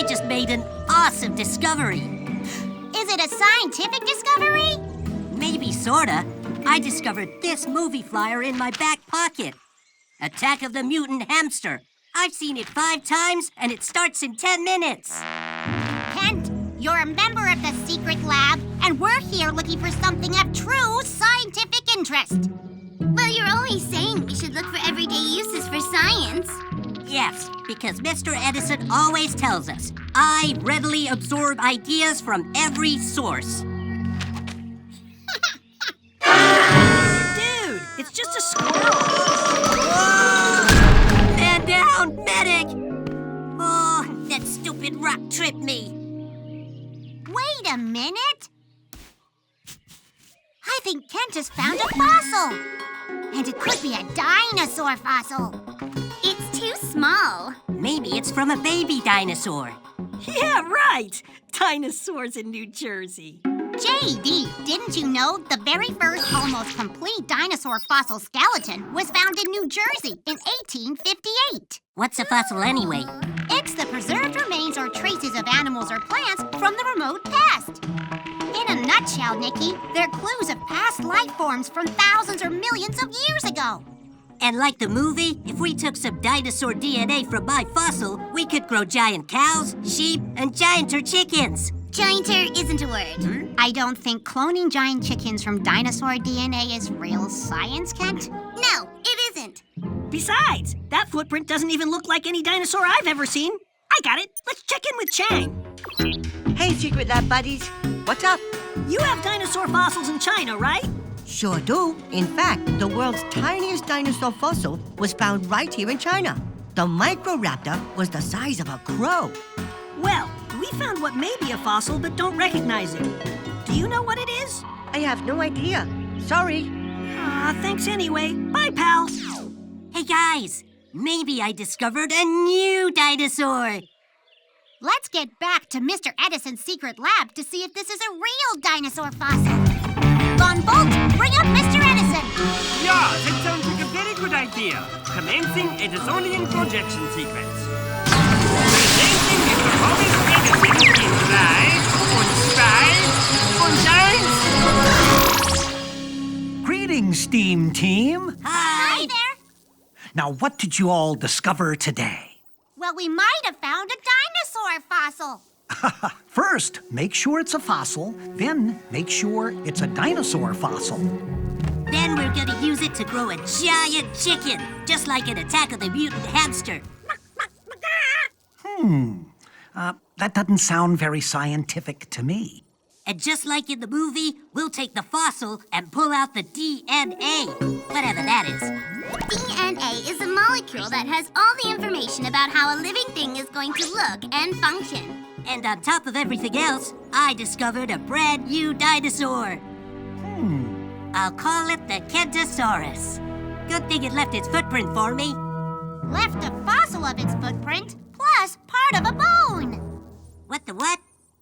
I just made an awesome discovery. Is it a scientific discovery? Maybe sorta. I discovered this movie flyer in my back pocket. Attack of the Mutant Hamster. I've seen it 5 times, and it starts in 10 minutes. Kent, you're a member of the secret lab, and we're here looking for something of true scientific interest. Well, you're always saying we should look for everyday uses for science. Yes, because Mr. Edison always tells us, I readily absorb ideas from every source. Dude, it's just a squirrel. Man down, medic! Oh, that stupid rock tripped me. Wait a minute. I think Kent has found a fossil. And it could be a dinosaur fossil. It's too small. Maybe it's from a baby dinosaur. Yeah, right. Dinosaurs in New Jersey. JD, didn't you know the very first almost complete dinosaur fossil skeleton was found in New Jersey in 1858? What's a fossil anyway? It's the preserved remains or traces of animals or plants from the remote past. In a nutshell, Nikki, they're clues of past life forms from thousands or millions of years ago. And like the movie, if we took some dinosaur DNA from my fossil, we could grow giant cows, sheep, and gianter chickens. Gianter isn't a word. I don't think cloning giant chickens from dinosaur DNA is real science, Kent. No, it isn't. Besides, that footprint doesn't even look like any dinosaur I've ever seen. I got it. Let's check in with Chang. Hey, Secret Lab buddies. What's up? You have dinosaur fossils in China, right? Sure do. In fact, the world's tiniest dinosaur fossil was found right here in China. The Microraptor was the size of a crow. Well, we found what may be a fossil but don't recognize it. Do you know what it is? I have no idea. Sorry. Thanks anyway. Bye, pal. Hey guys, maybe I discovered a new dinosaur. Let's get back to Mr. Edison's secret lab to see if this is a real dinosaur fossil. Von Bolt, bring up Mr. Edison. Yeah, that sounds like a very good idea. Commencing Edisonian projection sequence. Presenting Mr. Robert Edison in 3 und 2 und 1. Greetings, STEAM team. Hi there. Now, what did you all discover today? Well, we might have found a dinosaur fossil. First, make sure it's a fossil, then make sure it's a dinosaur fossil. Then we're gonna use it to grow a giant chicken, just like in Attack of the Mutant Hamster. That doesn't sound very scientific to me. And just like in the movie, we'll take the fossil and pull out the DNA, whatever that is. DNA is a molecule that has all the information about how a living thing is going to look and function. And on top of everything else, I discovered a brand new dinosaur. I'll call it the Kentosaurus. Good thing it left its footprint for me. Left a fossil of its footprint, plus part of a bone. What the what?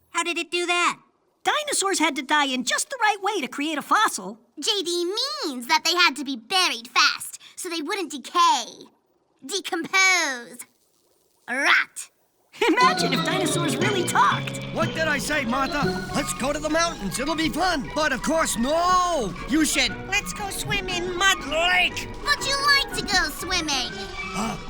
How did it do that? Dinosaurs had to die in just the right way to create a fossil. JD means that they had to be buried fast so they wouldn't decay, decompose, rot. Imagine if dinosaurs really talked. What did I say, Martha? Let's go to the mountains. It'll be fun. But of course, no. You said, let's go swim in Mud Lake. But you like to go swimming.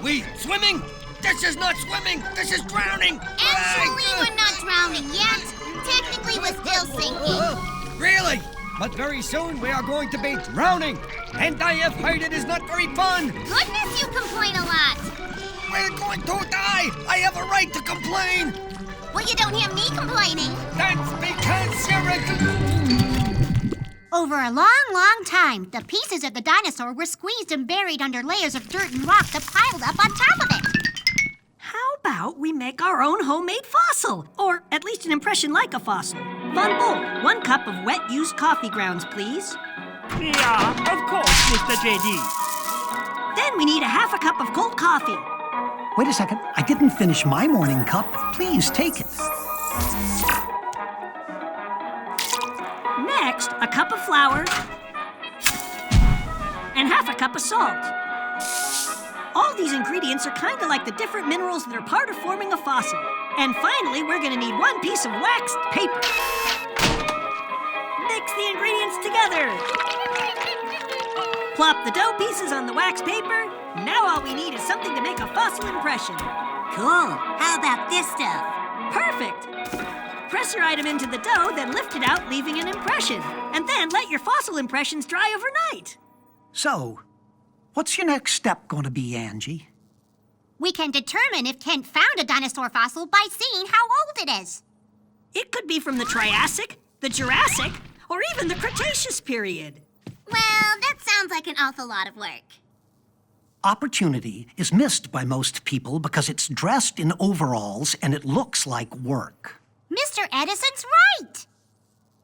We swimming? This is not swimming. This is drowning. Actually, we're not drowning yet. Technically, we're still sinking. Really? But very soon we are going to be drowning. And I have heard it is not very fun. Goodness, you complain a lot. We're going to die. I have a right to complain. Well, you don't hear me complaining. That's because you're Over a long, long time, the pieces of the dinosaur were squeezed and buried under layers of dirt and rock that piled up on top of it. How about we make our own homemade fossil? Or at least an impression like a fossil. Von Bolt, 1 cup of wet used coffee grounds, please. Yeah, of course, Mr. JD. Then we need a ½ cup of cold coffee. Wait a second. I didn't finish my morning cup. Please take it. Next, a cup of flour and ½ cup of salt. All these ingredients are kind of like the different minerals that are part of forming a fossil. And finally, we're gonna need 1 piece of waxed paper. Mix the ingredients together. Plop the dough pieces on the wax paper. Now all we need is something to make a fossil impression. Cool. How about this stuff? Perfect! Press your item into the dough, then lift it out, leaving an impression. And then let your fossil impressions dry overnight. So, what's your next step going to be, Angie? We can determine if Kent found a dinosaur fossil by seeing how old it is. It could be from the Triassic, the Jurassic, or even the Cretaceous period. Well, that sounds like an awful lot of work. Opportunity is missed by most people because it's dressed in overalls and it looks like work. Mr. Edison's right.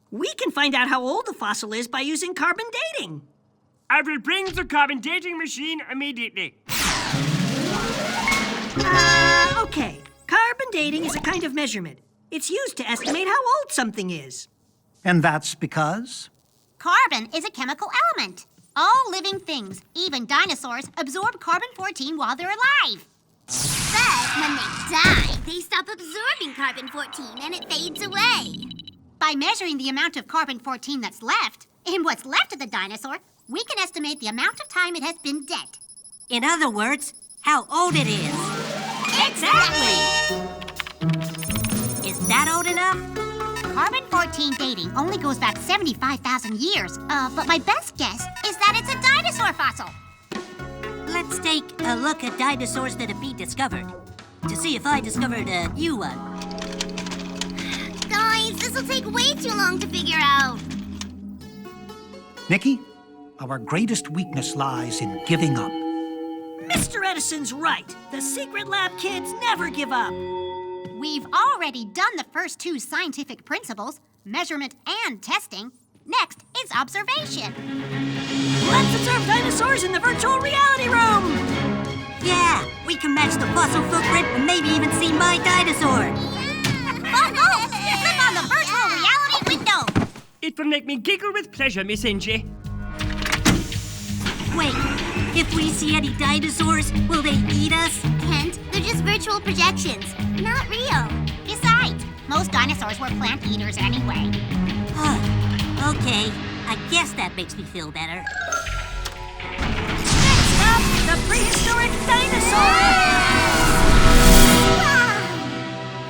We can find out how old the fossil is by using carbon dating. I will bring the carbon dating machine immediately. Okay. Carbon dating is a kind of measurement. It's used to estimate how old something is. And that's because? Carbon is a chemical element. All living things, even dinosaurs, absorb carbon-14 while they're alive. But when they die, they stop absorbing carbon-14 and it fades away. By measuring the amount of carbon-14 that's left, in what's left of the dinosaur, we can estimate the amount of time it has been dead. In other words, how old it is. Exactly! Is that old enough? Carbon-14 dating only goes back 75,000 years, but my best guess is that it's a dinosaur fossil. Let's take a look at dinosaurs that have been discovered to see if I discovered a new one. Guys, this will take way too long to figure out. Nikki, our greatest weakness lies in giving up. Mr. Edison's right. The secret lab kids never give up. We've already done the first 2 scientific principles, measurement and testing. Next is observation. Let's observe dinosaurs in the virtual reality room. Yeah, we can match the fossil footprint and maybe even see my dinosaur. Click on the virtual reality window. It will make me giggle with pleasure, Miss Angie. Wait, if we see any dinosaurs, will they eat us? Kent, they're just virtual projections, not real. Besides, most dinosaurs were plant eaters anyway. Okay, I guess that makes me feel better. Next up, the prehistoric dinosaur.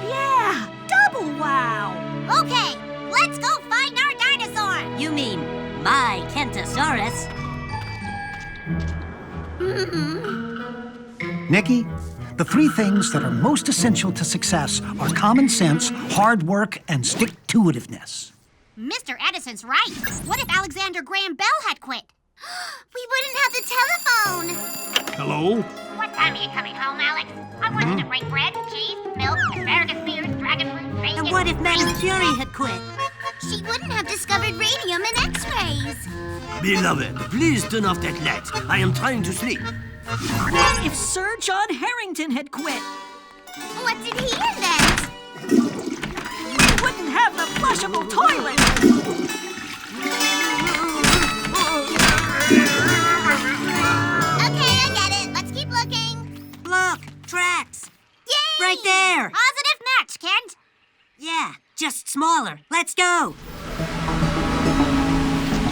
Yeah, double wow. Okay, let's go find our dinosaur. You mean my Kentosaurus? Nikki, the 3 things that are most essential to success are common sense, hard work, and stick-to-itiveness. Mr. Edison's right. What if Alexander Graham Bell had quit? We wouldn't have the telephone. Hello? What time are you coming home, Alex? I want you to bring bread, cheese, milk, asparagus spears, dragon fruit, bacon. And what if Madame Curie had quit? She wouldn't have discovered radium and X-rays. Beloved, please turn off that light. I am trying to sleep. What if Sir John Harrington had quit? What did he invent? We wouldn't have the flushable toilet. Okay, I get it. Let's keep looking. Look, tracks. Yay! Right there. Positive match, Kent. Yeah, just smaller. Let's go.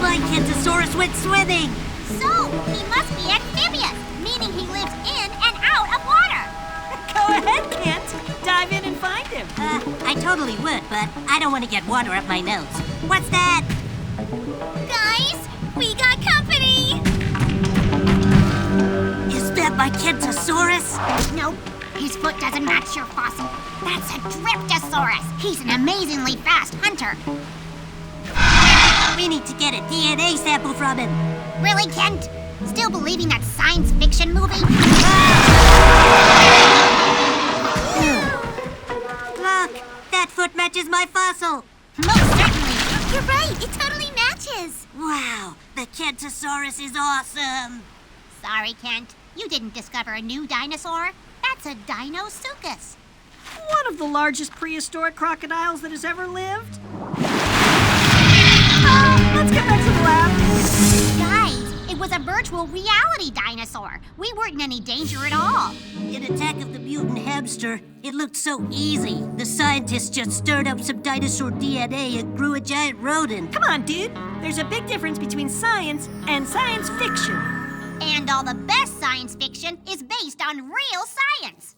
My Kentosaurus went swimming. So, he must be amphibious, meaning he lives in and out of water. Go ahead, Kent. Dive in and find him. I totally would, but I don't want to get water up my nose. What's that? Guys, we got company. Is that my Kentosaurus? Nope, his foot doesn't match your fossil. That's a Dryptosaurus. He's an amazingly fast hunter. We need to get a DNA sample from him. Really, Kent? Still believing that science fiction movie? Look, that foot matches my fossil. Most certainly. You're right, it totally matches. Wow, the Kentosaurus is awesome. Sorry, Kent. You didn't discover a new dinosaur. That's a Dinosuchus. One of the largest prehistoric crocodiles that has ever lived. Let's get back to the lab. Guys, It was a virtual reality dinosaur. We weren't in any danger at all. In Attack of the Mutant Hamster, it looked so easy. The scientists just stirred up some dinosaur DNA and grew a giant rodent. Come on, dude. There's a big difference between science and science fiction. And all the best science fiction is based on real science.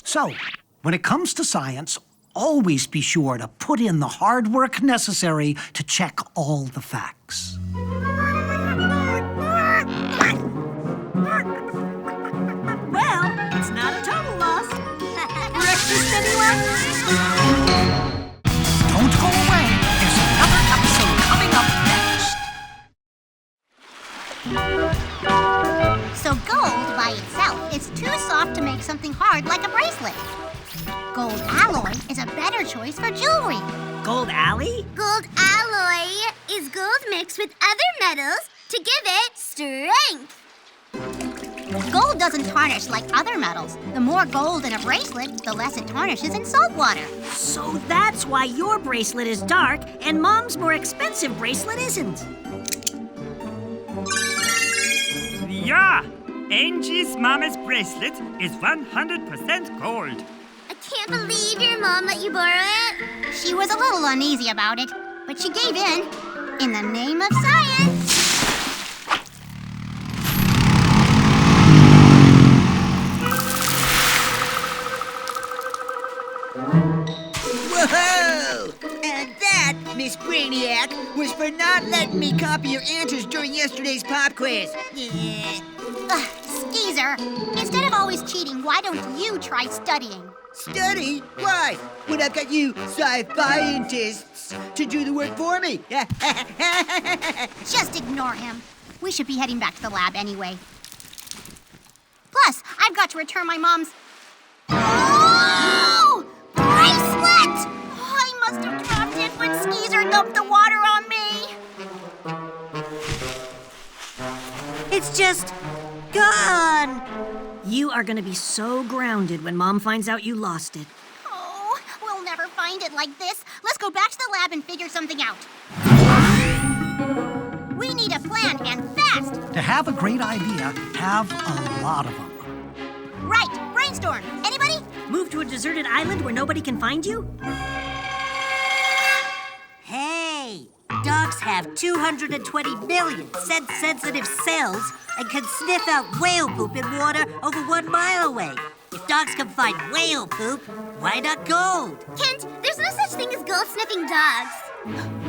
So, when it comes to science, always be sure to put in the hard work necessary to check all the facts. Well, it's not a total loss. Breakfast, anyone? Don't go away. There's another episode coming up next. So gold by itself is too soft to make something hard like a bracelet. Gold alloy is a better choice for jewelry. Gold Alley? Gold alloy is gold mixed with other metals to give it strength. Gold doesn't tarnish like other metals. The more gold in a bracelet, the less it tarnishes in salt water. So that's why your bracelet is dark and Mom's more expensive bracelet isn't. Yeah, Angie's mama's bracelet is 100% gold. I can't believe your mom let you borrow it. She was a little uneasy about it, but she gave in the name of science. Whoa! And that, Miss Brainiac, was for not letting me copy your answers during yesterday's pop quiz. Yeah. Ugh, Skeezer, instead of always cheating, why don't you try studying? Study? Why? When I've got you sci-fi-entists to do the work for me. Just ignore him. We should be heading back to the lab anyway. Plus, I've got to return my mom's... Oh! Bracelet! Oh, I must have dropped it when Skeezer dumped the water on me. It's just gone. You are gonna be so grounded when Mom finds out you lost it. Oh, we'll never find it like this. Let's go back to the lab and figure something out. We need a plan, and fast. To have a great idea, have a lot of them. Right, brainstorm. Anybody? Move to a deserted island where nobody can find you? Hey, dogs have 220 million scent-sensitive cells and can sniff out whale poop in water over 1 mile away. If dogs can find whale poop, why not gold? Kent, there's no such thing as gold-sniffing dogs.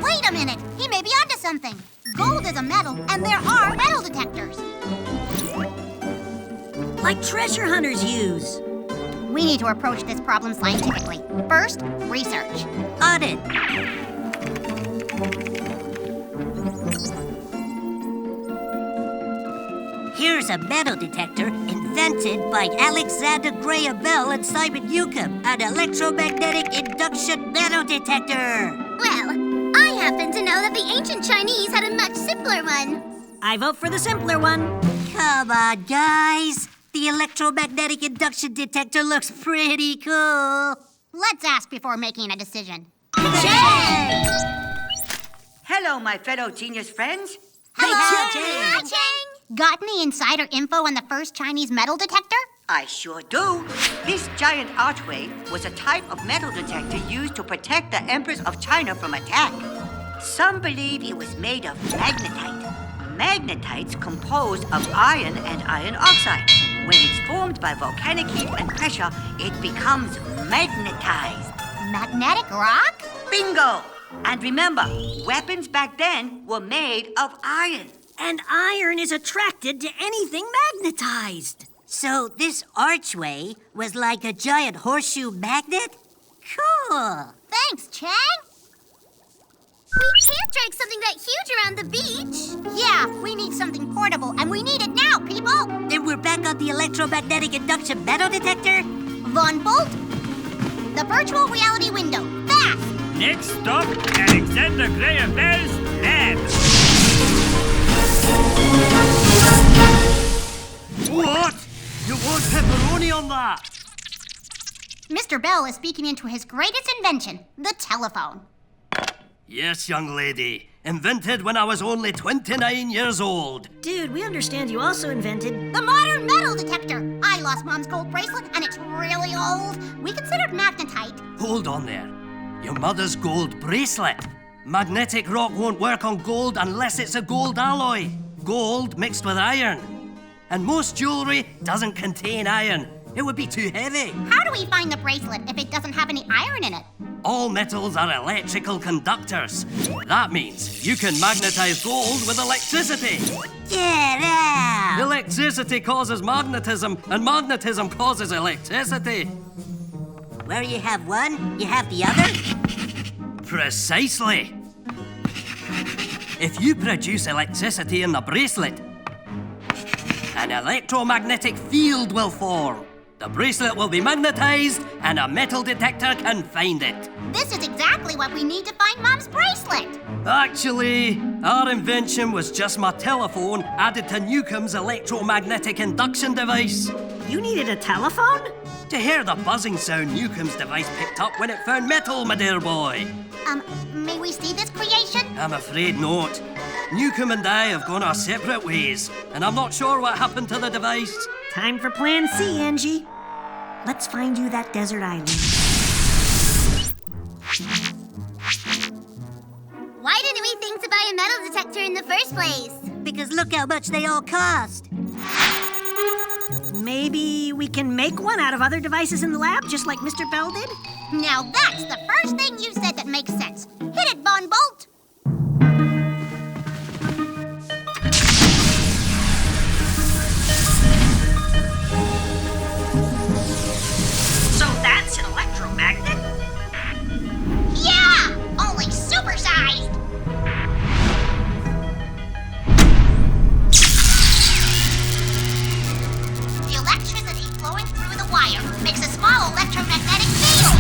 Wait a minute. He may be onto something. Gold is a metal, and there are metal detectors. Like treasure hunters use. We need to approach this problem scientifically. First, research. On it. Here's a metal detector invented by Alexander Graham Bell and Simon Newcomb, an electromagnetic induction metal detector. Well, I happen to know that the ancient Chinese had a much simpler one. I vote for the simpler one. Come on, guys. The electromagnetic induction detector looks pretty cool. Let's ask before making a decision. Hello, my fellow genius friends. Hi, Chang. Got any insider info on the first Chinese metal detector? I sure do. This giant archway was a type of metal detector used to protect the emperors of China from attack. Some believe it was made of magnetite. Magnetite's composed of iron and iron oxide. When it's formed by volcanic heat and pressure, it becomes magnetized. Magnetic rock? Bingo! And remember, weapons back then were made of iron. And iron is attracted to anything magnetized. So this archway was like a giant horseshoe magnet? Cool. Thanks, Chang. We can't drag something that huge around the beach. Yeah, we need something portable, and we need it now, people. Then we're back on the electromagnetic induction metal detector? Von Bolt, the virtual reality window. Fast! Next stop, Alexander Graham Bell's lab. What? You want pepperoni on that? Mr. Bell is speaking into his greatest invention, the telephone. Yes, young lady. Invented when I was only 29 years old. Dude, we understand you also invented... The modern metal detector. I lost Mom's gold bracelet, and it's really old. We considered magnetite. Hold on there. Your mother's gold bracelet. Magnetic rock won't work on gold unless it's a gold alloy. Gold mixed with iron. And most jewelry doesn't contain iron. It would be too heavy. How do we find the bracelet if it doesn't have any iron in it? All metals are electrical conductors. That means you can magnetize gold with electricity. Get out! Electricity causes magnetism, and magnetism causes electricity. Where you have one, you have the other? Precisely. If you produce electricity in the bracelet, an electromagnetic field will form. The bracelet will be magnetized, and a metal detector can find it. This is exactly what we need to find Mom's bracelet. Actually, our invention was just my telephone added to Newcomb's electromagnetic induction device. You needed a telephone? To hear the buzzing sound Newcomb's device picked up when it found metal, my dear boy. May we see this creation? I'm afraid not. Newcomb and I have gone our separate ways, and I'm not sure what happened to the device. Time for Plan C, Angie. Let's find you that desert island. Why didn't we think to buy a metal detector in the first place? Because look how much they all cost. Maybe we can make one out of other devices in the lab, just like Mr. Bell did? Now that's the first thing you said that makes sense. Hit it, Von Bolt! So that's an electromagnet? Yeah! Only supersized! The electricity flowing through the wire makes a small electromagnetic field.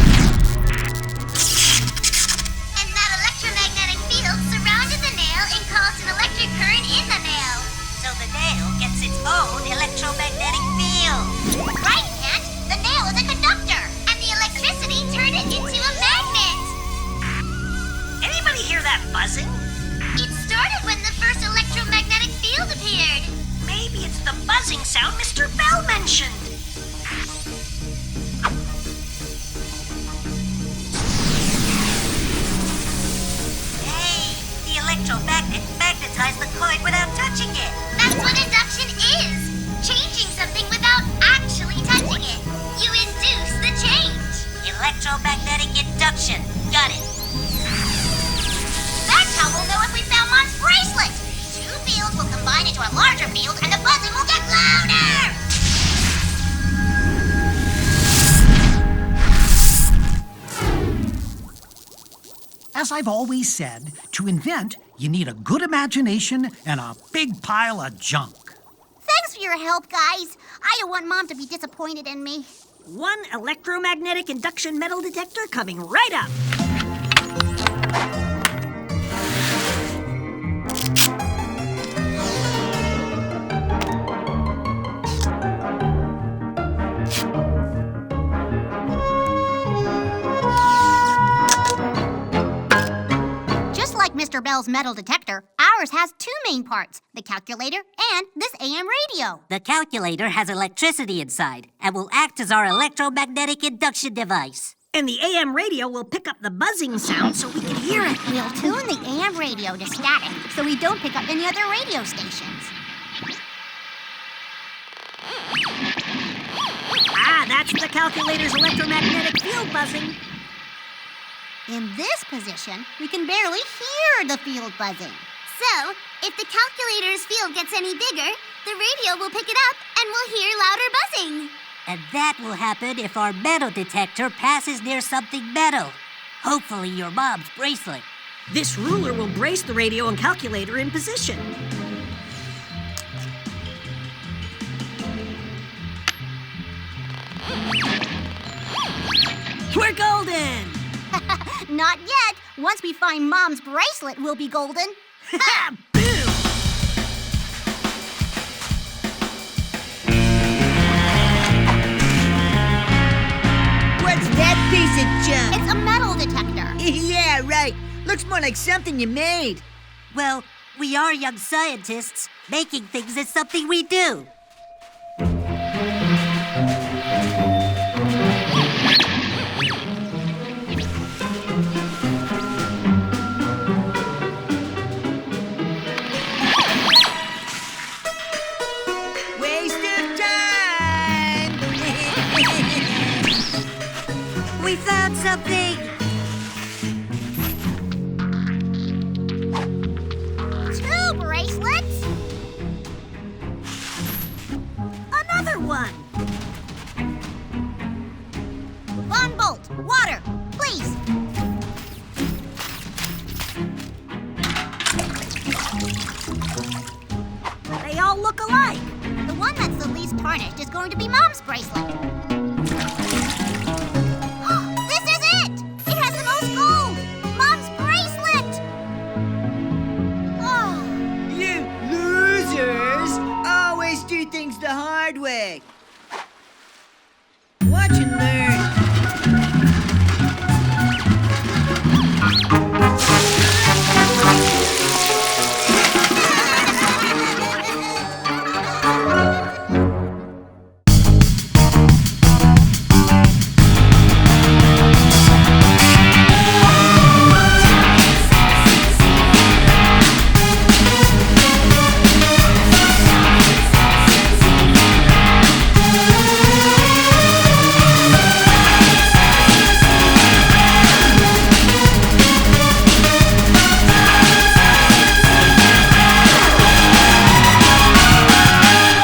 And that electromagnetic field surrounded the nail and caused an electric current in the nail. So the nail gets its own electromagnetic field. Right, Ant? The nail is a conductor. And the electricity turned it into a magnet. Anybody hear that buzzing? It started when the first electromagnetic field appeared. Maybe it's the buzzing sound Mr. Bell mentioned. Hey, the electromagnet magnetized the coin without touching it. That's what induction is. Changing something without actually touching it. You induce the change. Electromagnetic induction. Got it. That's how we'll know if we found Mom's bracelet. Two fields will combine into a larger field and the buzzing will get louder. As I've always said, to invent, you need a good imagination and a big pile of junk. Thanks for your help, guys. I don't want Mom to be disappointed in me. One electromagnetic induction metal detector coming right up. Just like Mr. Bell's metal detector, ours has two main parts, the calculator and this AM radio. The calculator has electricity inside and will act as our electromagnetic induction device. And the AM radio will pick up the buzzing sound so we can hear it. We'll tune the AM radio to static so we don't pick up any other radio stations. Ah, that's the calculator's electromagnetic field buzzing. In this position, we can barely hear the field buzzing. So, if the calculator's field gets any bigger, the radio will pick it up and we'll hear louder buzzing. And that will happen if our metal detector passes near something metal. Hopefully your mom's bracelet. This ruler will brace the radio and calculator in position. We're golden! Not yet. Once we find Mom's bracelet, we'll be golden. Ha! Boom! What's that piece of junk? It's a metal detector. Yeah, right. Looks more like something you made. Well, we are young scientists. Making things is something we do. Waste of time! We found something! Two bracelets? Another one! Von Bolt, water, please. They all look alike. The one that's the least tarnished is going to be Mom's bracelet.